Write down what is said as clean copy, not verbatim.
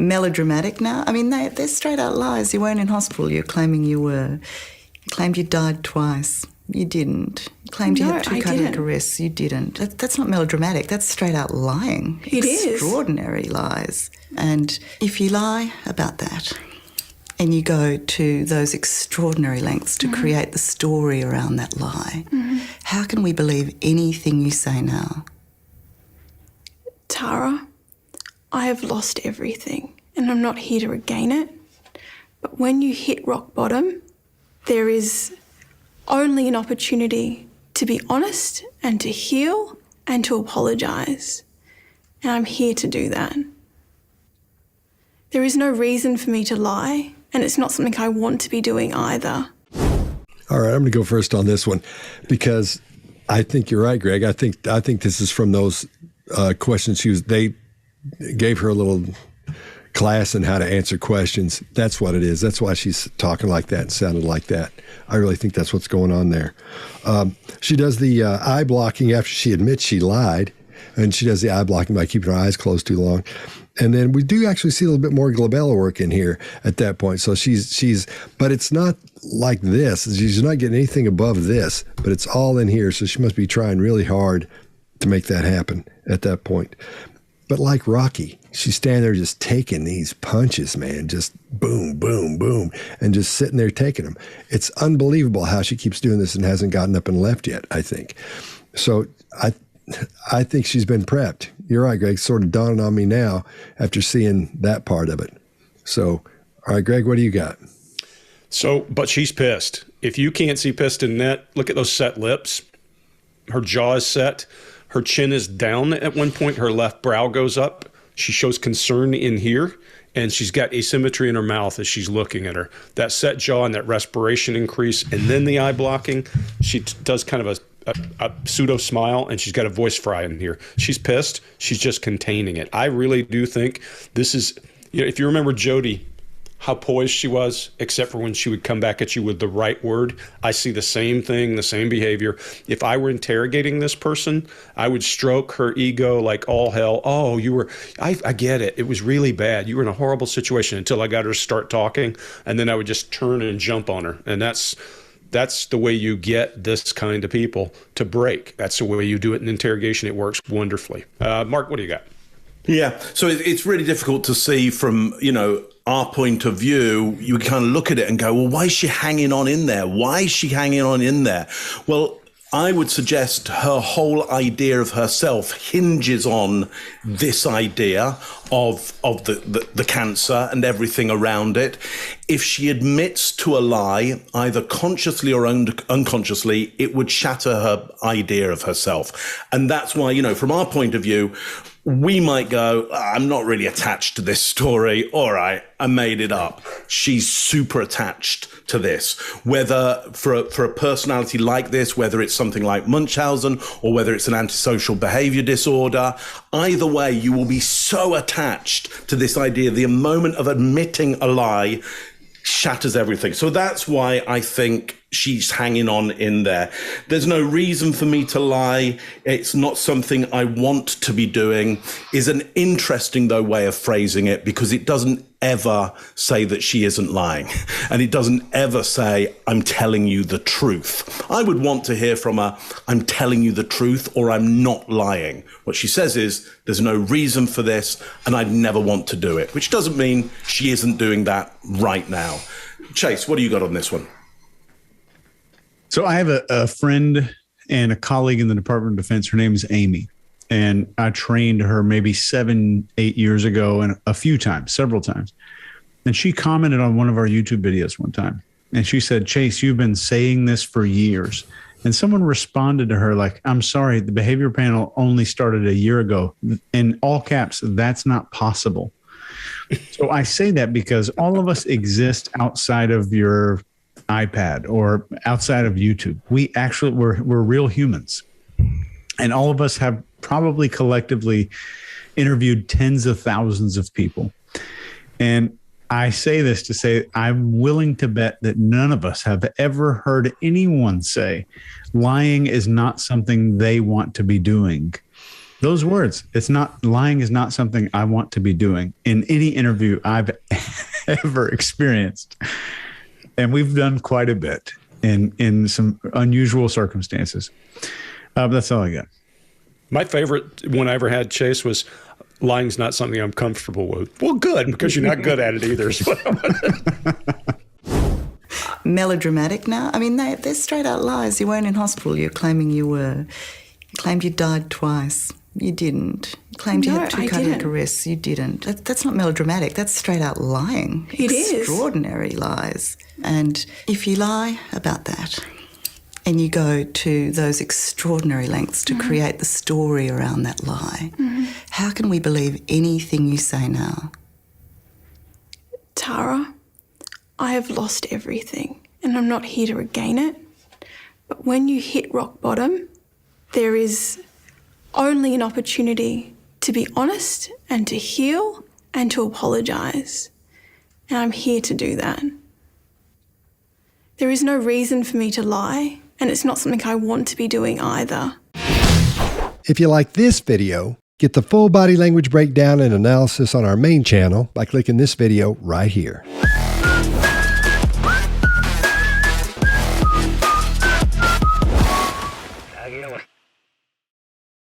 melodramatic now. I mean, they're straight out lies. You weren't in hospital. You're claiming you were. You claimed you died twice. You didn't. You claimed you had 2 cardiac arrests. You didn't. That's not melodramatic. That's straight out lying. It is. Extraordinary lies. And if you lie about that and you go to those extraordinary lengths to create the story around that lie, how can we believe anything you say now? Tara, I have lost everything and I'm not here to regain it. But when you hit rock bottom, there is only an opportunity to be honest and to heal and to apologise. And I'm here to do that. There is no reason for me to lie, and it's not something I want to be doing either. All right, I'm going to go first on this one because I think you're right, Greg. I think this is from those questions they gave her a little class on how to answer questions. That's what it is. That's why she's talking like that and sounded like that. I really think that's what's going on there. She does the eye blocking after she admits she lied, and she does the eye blocking by keeping her eyes closed too long. And then we do actually see a little bit more glabella work in here at that point. So she's, but it's not like this. She's not getting anything above this, but it's all in here. So she must be trying really hard to make that happen at that point. But like Rocky, she's standing there just taking these punches, man, just boom, boom, boom, and just sitting there taking them. It's unbelievable how she keeps doing this and hasn't gotten up and left yet, I think. So I think she's been prepped. You're right, Greg. It's sort of dawning on me now after seeing that part of it. So, all right, Greg, what do you got? So, but she's pissed. If you can't see pissed in that, look at those set lips. Her jaw is set. Her chin is down at one point. Her left brow goes up. She shows concern in here, and she's got asymmetry in her mouth as she's looking at her. That set jaw and that respiration increase, and then the eye blocking. She does kind of a pseudo smile, and she's got a voice fry in here. She's pissed. She's just containing it. I really do think this is, if you remember Jody, how poised she was, except for when she would come back at you with the right word. I see the same thing, the same behavior. If I were interrogating this person, I would stroke her ego like all hell. Oh, I get it. It was really bad. You were in a horrible situation, until I got her to start talking. And then I would just turn and jump on her. And that's the way you get this kind of people to break. That's the way you do it in interrogation. It works wonderfully. Mark, what do you got? Yeah, so it's really difficult to see from, our point of view. You kind of look at it and go, well, why is she hanging on in there? Why is she hanging on in there? Well, I would suggest her whole idea of herself hinges on this idea of the cancer and everything around it. If she admits to a lie, either consciously or unconsciously, it would shatter her idea of herself. And that's why, from our point of view, we might go, I'm not really attached to this story. All right, I made it up. She's super attached to this. Whether for a personality like this, whether it's something like Munchausen or whether it's an antisocial behavior disorder, either way, you will be so attached to this idea. The moment of admitting a lie shatters everything. So that's why I think she's hanging on in there. There's no reason for me to lie. It's not something I want to be doing is an interesting, though, way of phrasing it, because it doesn't ever say that she isn't lying. And it doesn't ever say, I'm telling you the truth. I would want to hear from her, I'm telling you the truth, or I'm not lying. What she says is, there's no reason for this, and I'd never want to do it, which doesn't mean she isn't doing that right now. Chase, what do you got on this one? So I have a friend and a colleague in the Department of Defense. Her name is Amy. And I trained her maybe 7-8 years ago and several times. And she commented on one of our YouTube videos one time. And she said, Chase, you've been saying this for years. And someone responded to her like, I'm sorry, the behavior panel only started a year ago. In all caps, that's not possible. So I say that because all of us exist outside of your iPad or outside of YouTube. We're real humans. And all of us have probably collectively interviewed tens of thousands of people. And I say this to say I'm willing to bet that none of us have ever heard anyone say lying is not something they want to be doing. Those words. Lying is not something I want to be doing in any interview I've ever experienced. And we've done quite a bit in some unusual circumstances. But that's all I got. My favorite one I ever had, Chase, was lying's not something I'm comfortable with. Well, good, because you're not good at it either. Melodramatic now. I mean, they're straight out lies. You weren't in hospital. You're claiming you were. You claimed you died twice. You didn't. You claimed you had 2 cardiac arrests. You didn't. That's not melodramatic. That's straight out lying. It is. Extraordinary lies. And if you lie about that and you go to those extraordinary lengths to create the story around that lie, how can we believe anything you say now? Tara, I have lost everything and I'm not here to regain it. But when you hit rock bottom, there is only an opportunity to be honest and to heal and to apologise. And I'm here to do that. There is no reason for me to lie, and it's not something I want to be doing either. If you like this video, get the full body language breakdown and analysis on our main channel by clicking this video right here.